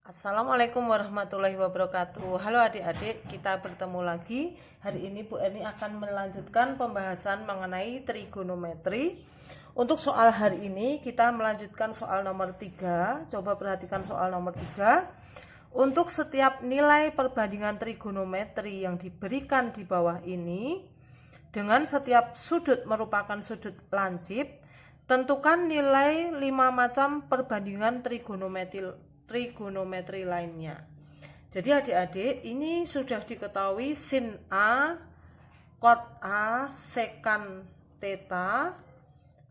Assalamualaikum warahmatullahi wabarakatuh. Halo adik-adik, kita bertemu lagi. Hari ini Bu Erni akan melanjutkan pembahasan mengenai trigonometri. Untuk soal hari ini kita melanjutkan soal nomor 3. Coba perhatikan soal nomor 3. Untuk setiap nilai perbandingan trigonometri yang diberikan di bawah ini, dengan setiap sudut merupakan sudut lancip, tentukan nilai 5 macam perbandingan trigonometri lainnya. Jadi adik-adik, ini sudah diketahui sin A, cot A, sekan theta,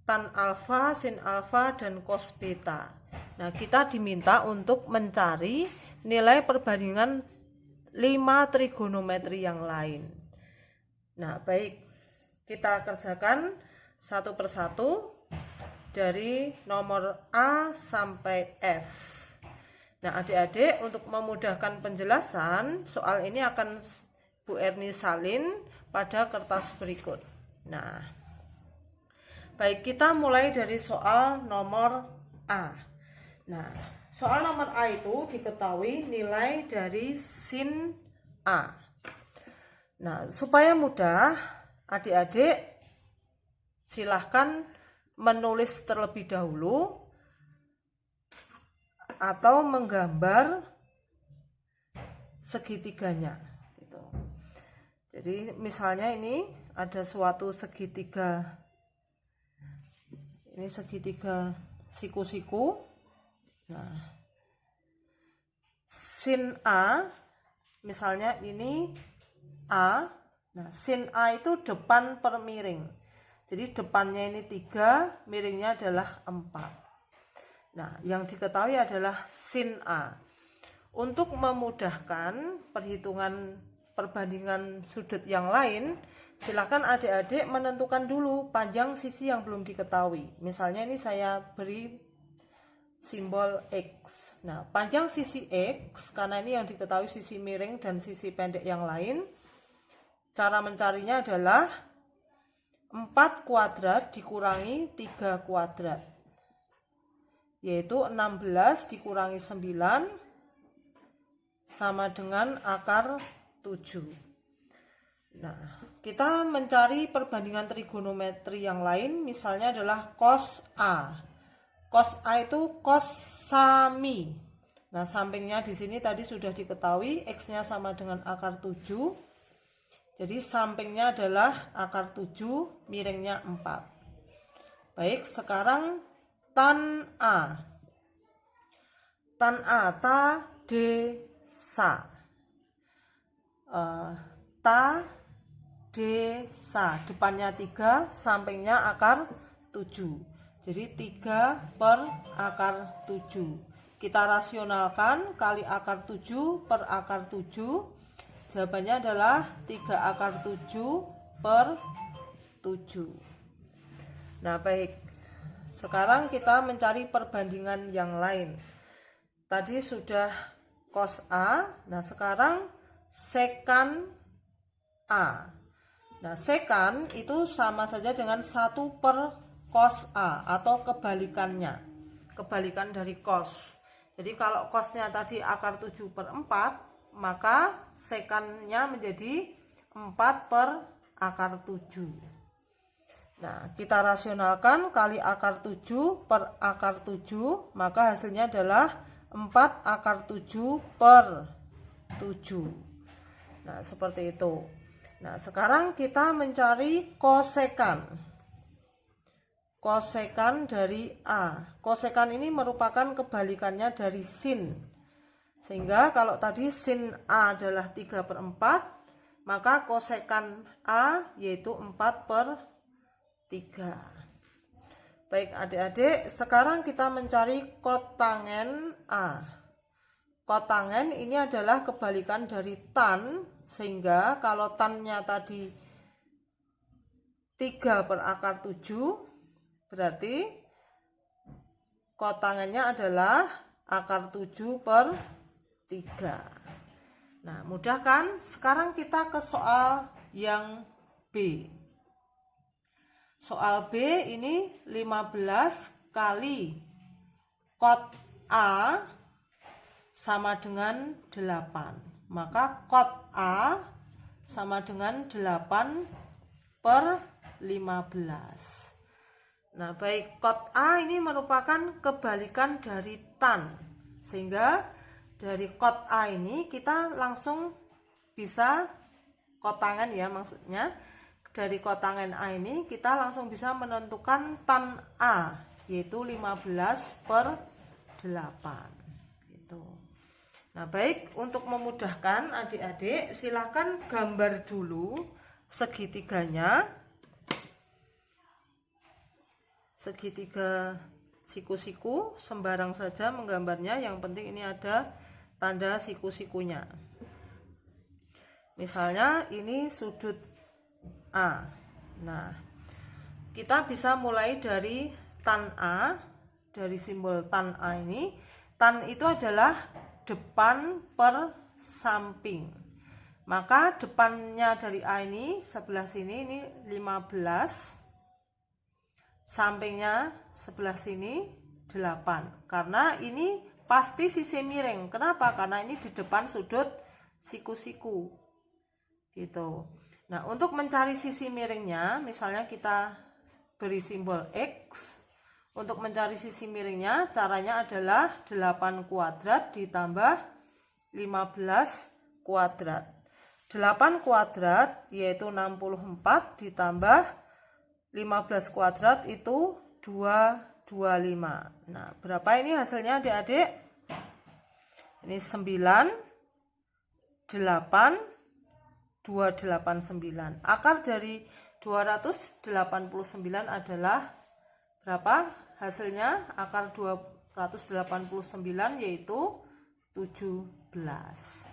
tan alfa, sin alfa, dan cos beta. Nah, kita diminta untuk mencari nilai perbandingan 5 trigonometri yang lain. Nah, baik, kita kerjakan satu persatu dari nomor A sampai F. Nah, adik-adik, untuk memudahkan penjelasan, soal ini akan Bu Erni salin pada kertas berikut. Nah, baik, kita mulai dari soal nomor A. Nah, soal nomor A itu diketahui nilai dari sin A. Nah, supaya mudah, adik-adik silahkan menulis terlebih dahulu atau menggambar segitiganya gitu. Jadi misalnya ini ada suatu segitiga, ini segitiga siku-siku. Nah, sin A misalnya ini A. Nah, sin A itu depan per miring. Jadi depannya ini 3, miringnya adalah 4. Nah, yang diketahui adalah sin A. Untuk memudahkan perhitungan perbandingan sudut yang lain, silakan adik-adik menentukan dulu panjang sisi yang belum diketahui. Misalnya ini saya beri simbol X. Nah, panjang sisi X, karena ini yang diketahui sisi miring dan sisi pendek yang lain, cara mencarinya adalah 4 kuadrat dikurangi 3 kuadrat, yaitu 16 dikurangi 9 sama dengan akar 7. Nah, kita mencari perbandingan trigonometri yang lain, misalnya adalah cos A. Cos A itu cos sami. Nah, sampingnya di sini tadi sudah diketahui, X-nya sama dengan akar 7. Jadi sampingnya adalah akar 7, miringnya 4. Baik, sekarang tan A. Tan A, ta, de, sa. Ta, de, sa. Depannya 3, sampingnya akar 7. Jadi 3 per akar 7. Kita rasionalkan, kali akar 7 per akar 7. Jawabannya adalah 3 akar 7 per 7. Nah, baik. Sekarang kita mencari perbandingan yang lain. Tadi sudah cos A. Nah, sekarang sekan A. Nah, sekan itu sama saja dengan 1 per cos A atau kebalikannya. Kebalikan dari cos. Jadi kalau cosnya tadi akar 7 per 4, maka sekannya menjadi 4 per akar 7. Nah, kita rasionalkan, kali akar 7 per akar 7, maka hasilnya adalah 4 akar 7 per 7. Nah, seperti itu. Nah, sekarang kita mencari kosekan. Kosekan dari A. Kosekan ini merupakan kebalikannya dari sin. Sehingga kalau tadi sin A adalah 3 per 4, maka kosekan A yaitu 4 per 3. Baik adik-adik, sekarang kita mencari kotangen A. Kotangen ini adalah kebalikan dari tan, sehingga kalau tannya tadi 3 per akar 7, berarti kotangennya adalah akar 7 per 3. Nah, mudah kan? Sekarang kita ke soal yang B. Soal B ini 15 kali cot A sama dengan 8. Maka kot A sama dengan 8/15. Nah, baik, kot A ini merupakan kebalikan dari tan. Sehingga dari kot A ini kita langsung bisa kotangan ya, maksudnya dari kotangan A ini kita langsung bisa menentukan tan A, yaitu 15/8 gitu. Nah, baik, untuk memudahkan adik-adik silakan gambar dulu segitiganya. Segitiga siku-siku, sembarang saja menggambarnya, yang penting ini ada tanda siku-sikunya. Misalnya ini sudut A. Nah, kita bisa mulai dari tan A, dari simbol tan A ini. Tan itu adalah depan per samping. Maka depannya dari A ini sebelah sini ini 15, sampingnya sebelah sini 8. Karena ini pasti sisi miring. Kenapa? Karena ini di depan sudut siku-siku. Gitu. Nah, untuk mencari sisi miringnya, misalnya kita beri simbol X. Untuk mencari sisi miringnya, caranya adalah 8 kuadrat ditambah 15 kuadrat. 8 kuadrat yaitu 64 ditambah 15 kuadrat itu 225. Nah, berapa ini hasilnya adik-adik? Ini 9, 8, 289. Akar dari 289 adalah berapa? Hasilnya akar 289 yaitu 17.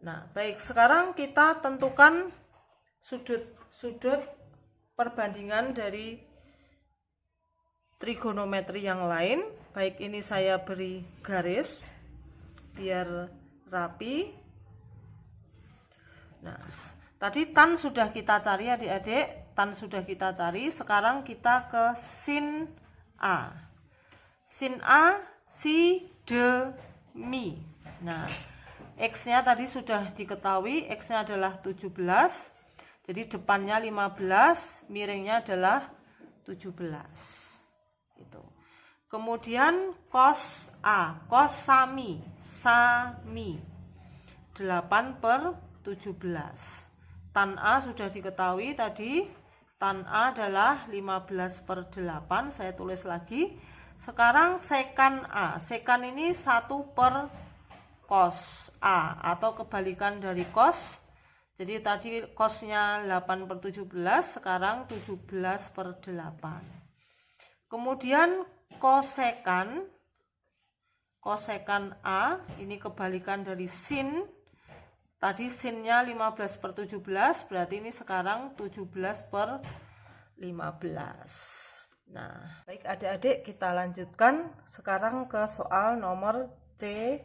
Nah, baik, sekarang kita tentukan sudut perbandingan dari trigonometri yang lain. Baik, ini saya beri garis biar rapi. Nah, tadi tan sudah kita cari adik-adik, tan sudah kita cari. Sekarang kita ke sin A. Sin A, si, de, mi. Nah, X-nya tadi sudah diketahui, X-nya adalah 17. Jadi depannya 15, miringnya adalah 17. Gitu. Kemudian cos A, cos sami, 8/17. Tan A sudah diketahui tadi, tan A adalah 15/8, saya tulis lagi. Sekarang sekan A, sekan ini 1/cos A atau kebalikan dari cos. Jadi tadi cosnya 8/17, sekarang 17/8. Kemudian kosekan A, ini kebalikan dari sin. Tadi sinnya 15/17, berarti ini sekarang 17/15. Nah, baik adik-adik, kita lanjutkan sekarang ke soal nomor C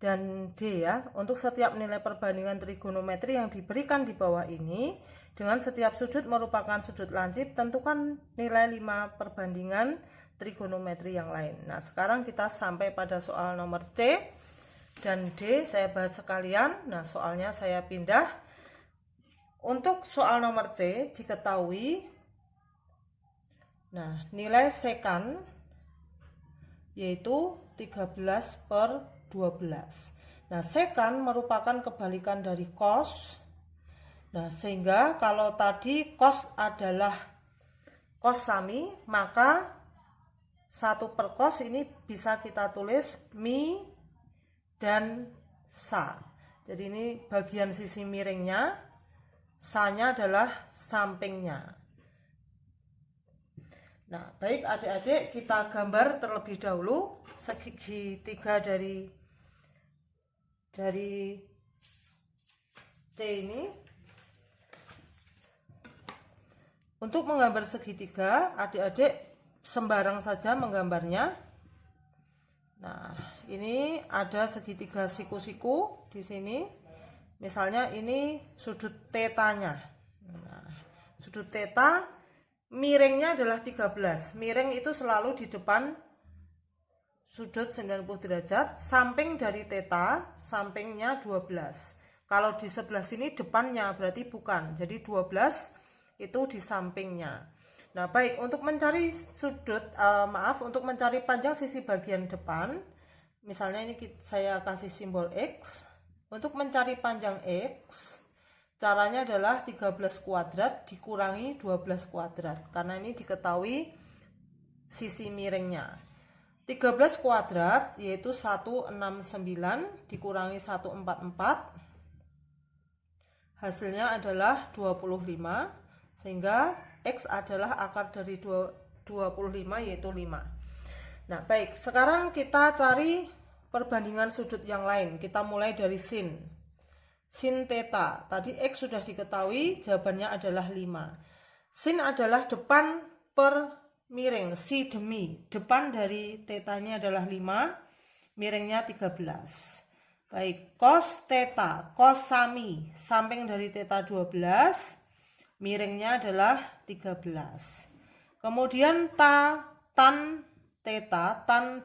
dan D ya. Untuk setiap nilai perbandingan trigonometri yang diberikan di bawah ini, dengan setiap sudut merupakan sudut lancip, tentukan nilai 5 perbandingan trigonometri yang lain. Nah, sekarang kita sampai pada soal nomor C dan D, saya bahas sekalian. Nah, soalnya saya pindah. Untuk soal nomor C diketahui, nah, nilai sekan yaitu 13/12. Nah, sekan merupakan kebalikan dari cos. Nah, sehingga kalau tadi cos adalah cos sami, maka 1/cos ini bisa kita tulis mi dan sa. Jadi ini bagian sisi miringnya, sa-nya adalah sampingnya. Nah, baik adik-adik, kita gambar terlebih dahulu segitiga dari C ini. Untuk menggambar segitiga, adik-adik sembarang saja menggambarnya. Nah, ini ada segitiga siku-siku di sini. Misalnya ini sudut tetanya. Nah, sudut teta miringnya adalah 13. Miring itu selalu di depan sudut 90 derajat, samping dari theta, sampingnya 12. Kalau di sebelah sini depannya berarti bukan, jadi 12 itu di sampingnya. Nah baik, untuk mencari untuk mencari panjang sisi bagian depan, misalnya ini saya kasih simbol X. Untuk mencari panjang X, caranya adalah 13 kuadrat dikurangi 12 kuadrat, karena ini diketahui sisi miringnya. 13 kuadrat yaitu 169 dikurangi 144, hasilnya adalah 25, sehingga X adalah akar dari 25 yaitu 5. Nah baik, sekarang kita cari perbandingan sudut yang lain. Kita mulai dari sin theta. Tadi X sudah diketahui, jawabannya adalah 5. Sin adalah depan per miring, si demi, depan dari tetanya adalah 5, miringnya 13. Baik, cos theta, cos sami, samping dari theta 12, miringnya adalah 13. Kemudian tan theta, tan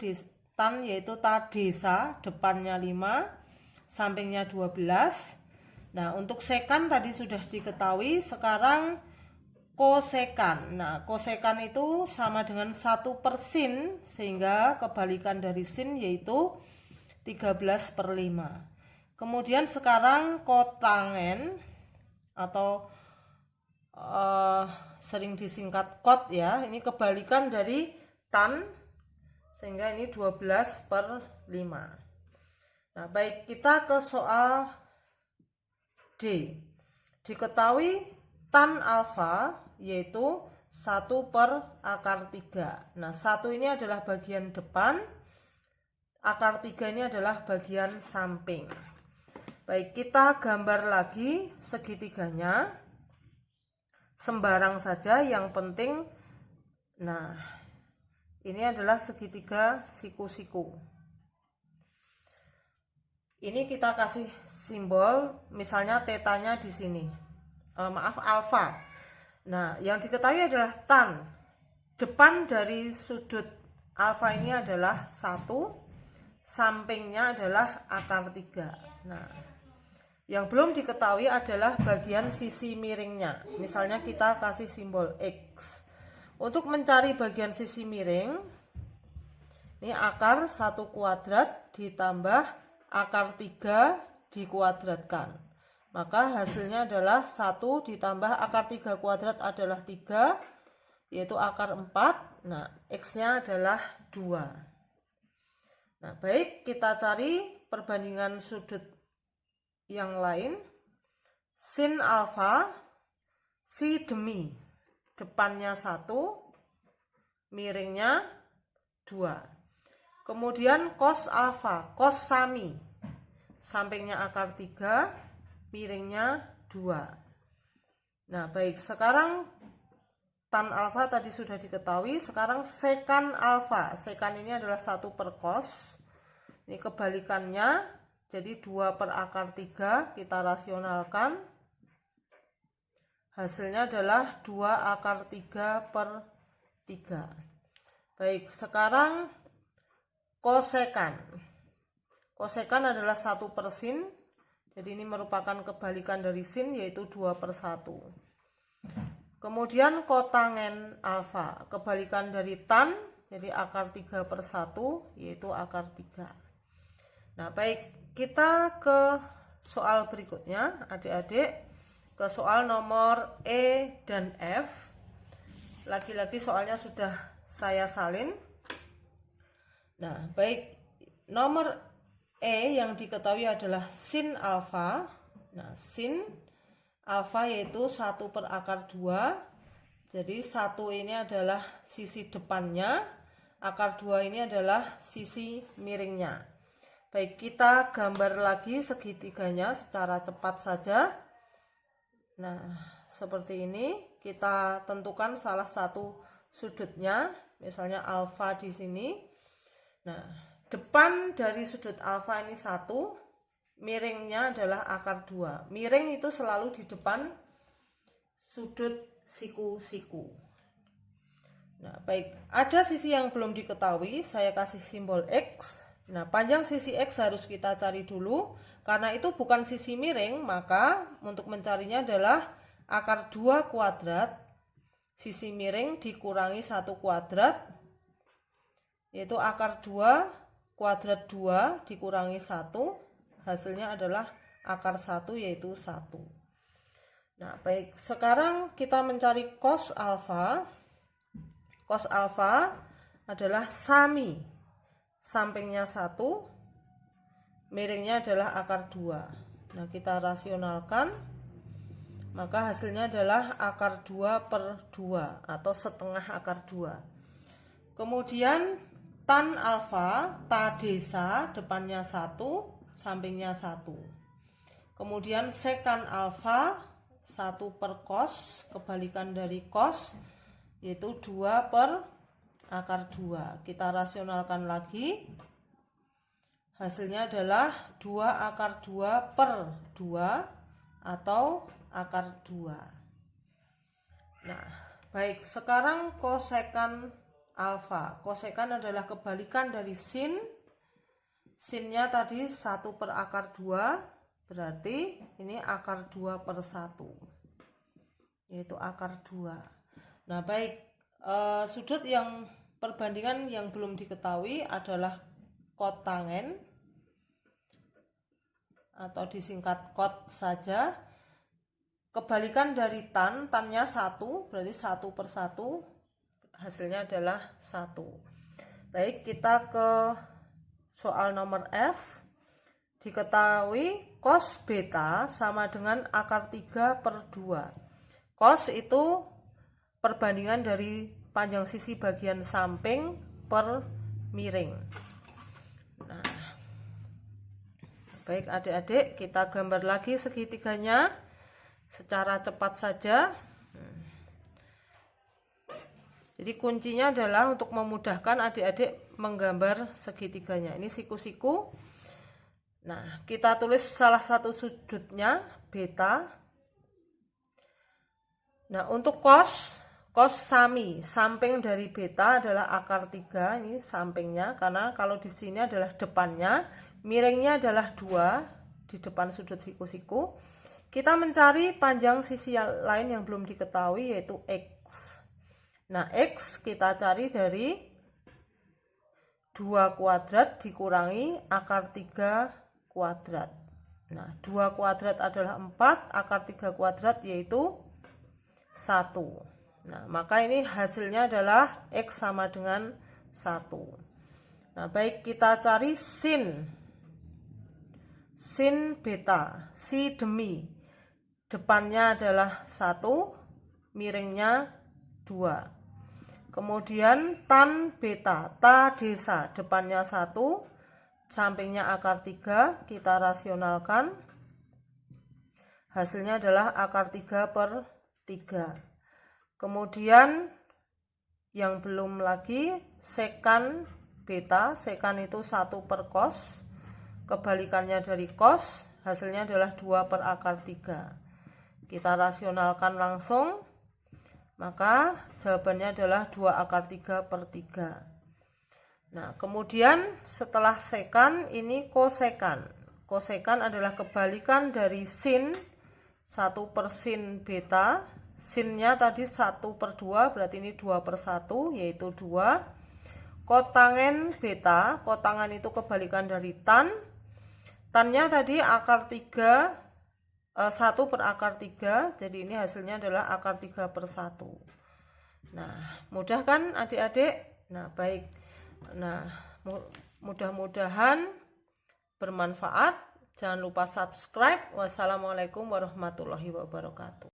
yaitu desa, depannya 5, sampingnya 12. Nah, untuk sekan tadi sudah diketahui, sekarang kosekan. Nah, kosekan itu sama dengan 1 per sin, sehingga kebalikan dari sin yaitu 13/5. Kemudian sekarang kotangen atau sering disingkat kot ya, ini kebalikan dari tan, sehingga ini 12/5. Nah baik, kita ke soal D. Diketahui tan alfa yaitu 1/3. Nah 1 ini adalah bagian depan, akar 3 ini adalah bagian samping. Baik, kita gambar lagi segitiganya, sembarang saja yang penting. Nah ini adalah segitiga siku-siku. Ini kita kasih simbol, misalnya tetanya di sini, alfa. Nah, yang diketahui adalah tan. Depan dari sudut alfa ini adalah 1, sampingnya adalah akar 3. Nah, yang belum diketahui adalah bagian sisi miringnya. Misalnya kita kasih simbol X. Untuk mencari bagian sisi miring, ini akar 1 kuadrat ditambah akar 3 dikuadratkan. Maka hasilnya adalah 1 ditambah akar 3 kuadrat adalah 3, yaitu akar 4. Nah, X-nya adalah 2. Nah, baik, kita cari perbandingan sudut yang lain. Sin alfa, si demi, depannya 1, miringnya 2. Kemudian cos alfa, cos sami, sampingnya akar 3, miringnya 2. Nah baik, sekarang tan alfa tadi sudah diketahui. Sekarang sekan alfa, sekan ini adalah 1 per cos, ini kebalikannya, jadi 2 per akar 3, kita rasionalkan, hasilnya adalah 2 akar 3/3. Baik, sekarang kosekan adalah 1 per sin, jadi ini merupakan kebalikan dari sin, yaitu 2 per 1. Kemudian kotangen alfa, kebalikan dari tan, jadi akar 3 per 1, yaitu akar 3. Nah baik, kita ke soal berikutnya adik-adik, ke soal nomor E dan F. Lagi-lagi soalnya sudah saya salin. Nah baik, nomor E yang diketahui adalah sin alfa. Nah, sin alfa yaitu 1 per akar 2. Jadi 1 ini adalah sisi depannya, akar 2 ini adalah sisi miringnya. Baik, kita gambar lagi segitiganya secara cepat saja. Nah, seperti ini. Kita tentukan salah satu sudutnya, misalnya alfa di sini. Nah, depan dari sudut alfa ini 1, miringnya adalah akar 2. Miring itu selalu di depan sudut siku-siku. Nah, baik, ada sisi yang belum diketahui, saya kasih simbol X. Nah, panjang sisi X harus kita cari dulu. Karena itu bukan sisi miring, maka untuk mencarinya adalah akar 2 kuadrat. Sisi miring dikurangi 1 kuadrat, yaitu akar 2 kuadrat 2 dikurangi 1. Hasilnya adalah akar 1, yaitu 1. Nah, baik, sekarang kita mencari cos alfa. Cos alfa adalah sami, sampingnya 1, miringnya adalah akar 2. Nah, kita rasionalkan, maka hasilnya adalah akar 2/2 atau setengah akar 2. Kemudian tan alfa, tadesa, depannya 1, sampingnya 1. Kemudian sekan alfa, 1 per cos, kebalikan dari cos, yaitu 2 per akar 2. Kita rasionalkan lagi, hasilnya adalah 2 akar 2/2 atau akar 2. Nah, baik, sekarang kosekan alfa. Kosekan adalah kebalikan dari sin. Sinnya tadi 1 per akar 2, berarti ini akar 2/1, yaitu akar 2. Nah, baik, sudut yang perbandingan yang belum diketahui adalah kotangen atau disingkat kot saja. Kebalikan dari tan, tannya 1, berarti 1/1, hasilnya adalah 1. Baik, kita ke soal nomor F. Diketahui cos beta sama dengan akar 3/2. Cos itu perbandingan dari panjang sisi bagian samping per miring. Nah, baik adik-adik, kita gambar lagi segitiganya secara cepat saja. Jadi kuncinya adalah untuk memudahkan adik-adik menggambar segitiganya. Ini siku-siku. Nah, kita tulis salah satu sudutnya beta. Nah, untuk cos sami, samping dari beta adalah akar 3, ini sampingnya, karena kalau di sini adalah depannya, miringnya adalah 2 di depan sudut siku-siku. Kita mencari panjang sisi lain yang belum diketahui, yaitu X. Nah, X kita cari dari 2 kuadrat dikurangi akar 3 kuadrat. Nah, 2 kuadrat adalah 4, akar 3 kuadrat yaitu 1. Nah, maka ini hasilnya adalah X sama dengan 1. Nah, baik, kita cari sin beta, si demi. Depannya adalah 1, miringnya 2. Kemudian tan beta, ta desa, depannya 1, sampingnya akar 3, kita rasionalkan. Hasilnya adalah akar 3/3. Kemudian yang belum lagi sekan beta, sekan itu 1 per cos, kebalikannya dari cos, hasilnya adalah 2 per akar 3. Kita rasionalkan langsung, maka jawabannya adalah 2 akar 3/3. Nah, kemudian setelah sekan ini kosekan. Kosekan adalah kebalikan dari sin, 1 per sin beta. Sinnya tadi 1/2, berarti ini 2/1, yaitu 2. Kotangen beta, kotangan itu kebalikan dari tan. Tannya tadi akar 3, 1 per akar 3, jadi ini hasilnya adalah akar 3/1. Nah, mudah kan adik-adik? Nah, baik. Nah, mudah-mudahan bermanfaat. Jangan lupa subscribe. Wassalamualaikum warahmatullahi wabarakatuh.